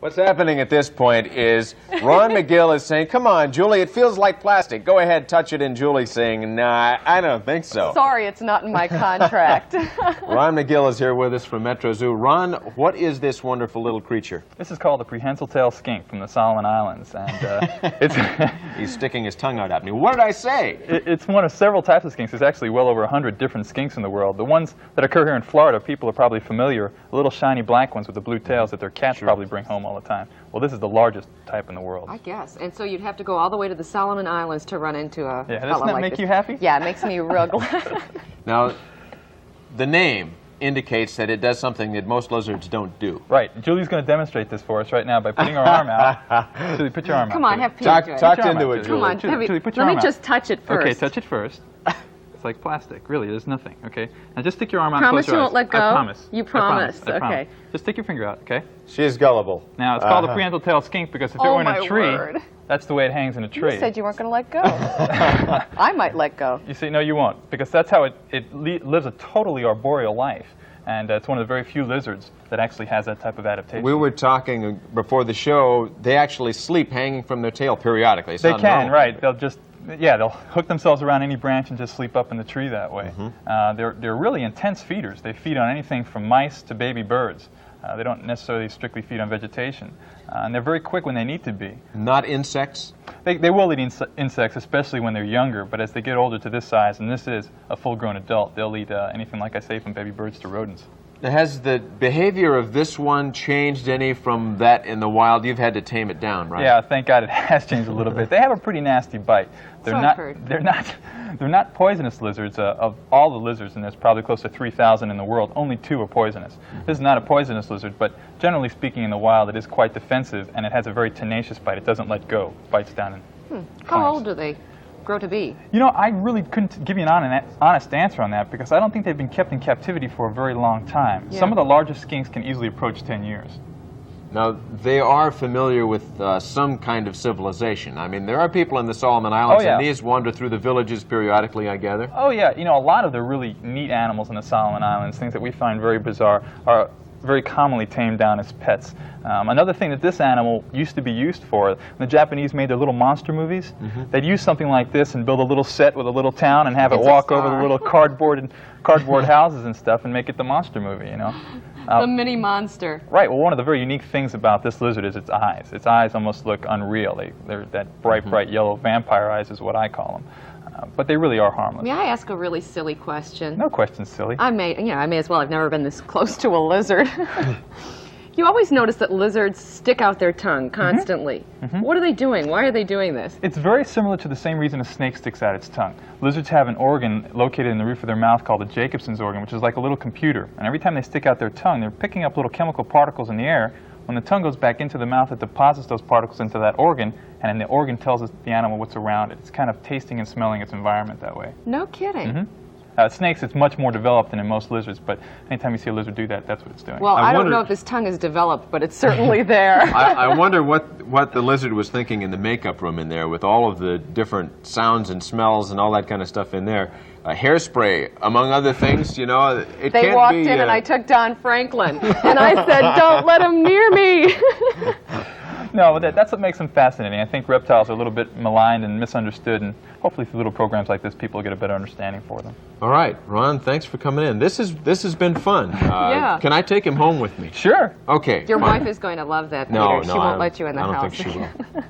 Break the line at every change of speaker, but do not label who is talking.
What's happening at this point is Ron Magill is saying, come on, Julie, it feels like plastic. Go ahead, touch it, and Julie's saying, nah, I don't think so.
Sorry, it's not in my contract.
Ron Magill is here with us from Metro Zoo. Ron, what is this wonderful little creature?
This is called the prehensile-tailed skink from the Solomon Islands. And it's
He's sticking his tongue out at me. What did I say?
It's one of several types of skinks. There's actually well over 100 different skinks in the world. The ones that occur here in Florida, people are probably familiar. The little shiny black ones with the blue tails that their cats probably bring home all the time. Well, this is the largest type in the world.
I guess. And so you'd have to go all the way to the Solomon Islands to run into a
Yeah,
fellow
doesn't that
like
make
this.
you happy?
Yeah, it makes me real glad.
Now, the name indicates that it does something that most lizards don't do.
Right. Julie's going to demonstrate this for us right now by putting her arm out. Julie, put your arm out.
Come on,
Julie.
have Pete do it.
Talked
Put your arm
into
out,
it,
Julie.
Julie.
Come on,
Julie, put your
let
arm
me
out.
just touch it first.
Okay, touch it first. It's like plastic. Really, there's nothing. Okay. Now just stick your arm out.
Promise
and close your
you
eyes.
won't let go?
I promise.
You
I
promise.
I promise.
Okay.
Just stick your finger out. Okay.
She is gullible.
Now it's called the prehensile-tailed skink because if it
Oh,
were in
my
a tree,
word.
that's the way it hangs in a tree.
You said you weren't going to let go. I might let go.
You see, no, you won't, because that's how it lives a totally arboreal life, and it's one of the very few lizards that actually has that type of adaptation.
We were talking before the show, they actually sleep hanging from their tail periodically. It's
They
not
can,
normal.
right? They'll hook themselves around any branch and just sleep up in the tree that way. They're really intense feeders. They feed on anything from mice to baby birds. They don't necessarily strictly feed on vegetation. And they're very quick when they need to be.
Not insects?
They will eat insects, especially when they're younger, but as they get older to this size, and this is a full-grown adult, they'll eat anything, like I say, from baby birds to rodents.
Has the behavior of this one changed any from that in the wild? You've had to tame it down, right?
Yeah, thank God it has changed a little bit. They have a pretty nasty bite.
So I've heard.
They're not poisonous lizards. Of all the lizards, and there's probably close to 3,000 in the world, only 2 are poisonous. This is not a poisonous lizard, but generally speaking in the wild, it is quite defensive, and it has a very tenacious bite. It doesn't let go. It bites down and
How
climbs.
old do they grow to be?
You know, I really couldn't give you an honest answer on that because I don't think they've been kept in captivity for a very long time.
Yeah.
Some of the largest skinks can easily approach 10 years.
Now, they are familiar with some kind of civilization. I mean, there are people in the Solomon Islands,
Oh, yeah.
and these wander through the villages periodically, I gather.
Oh yeah, you know, a lot of the really neat animals in the Solomon Islands, things that we find very bizarre, are very commonly tamed down as pets. Another thing that this animal used to be used for, when the Japanese made their little monster movies, they'd use something like this and build a little set with a little town and have it
It's a
walk over
star.
the little cardboard houses and stuff and make it the monster movie, you know.
The mini monster.
Right, well, one of the very unique things about this lizard is its eyes. Its eyes almost look unreal. They're that bright yellow vampire eyes is what I call them. But they really are harmless.
May I ask a really silly question?
No question, silly.
I may as well. I've never been this close to a lizard. You always notice that lizards stick out their tongue constantly. What are they doing? Why are they doing this?
It's very similar to the same reason a snake sticks out its tongue. Lizards have an organ located in the roof of their mouth called the Jacobson's organ, which is like a little computer. And every time they stick out their tongue, they're picking up little chemical particles in the air. When the tongue goes back into the mouth, it deposits those particles into that organ, and then the organ tells the animal what's around it. It's kind of tasting and smelling its environment that way.
No kidding.
Snakes, it's much more developed than in most lizards, but anytime you see a lizard do that, that's what it's doing.
Well, I don't
wondered-
know if his tongue is developed, but it's certainly there.
I wonder what the lizard was thinking in the makeup room in there with all of the different sounds and smells and all that kind of stuff in there. Hairspray, among other things, you know. It
They
can't
walked
be,
in and I took Don Franklin, and I said, "Don't let him near me."
No, that's what makes them fascinating. I think reptiles are a little bit maligned and misunderstood, and hopefully through little programs like this, people will get a better understanding for them.
All right, Ron, thanks for coming in. This has been fun.
Yeah.
Can I take him home with me?
Sure.
Okay.
Your
fine.
wife is going to love that,
No,
Peter.
no,
she
I
won't
don't-
let you in the
I don't
house.
think she will.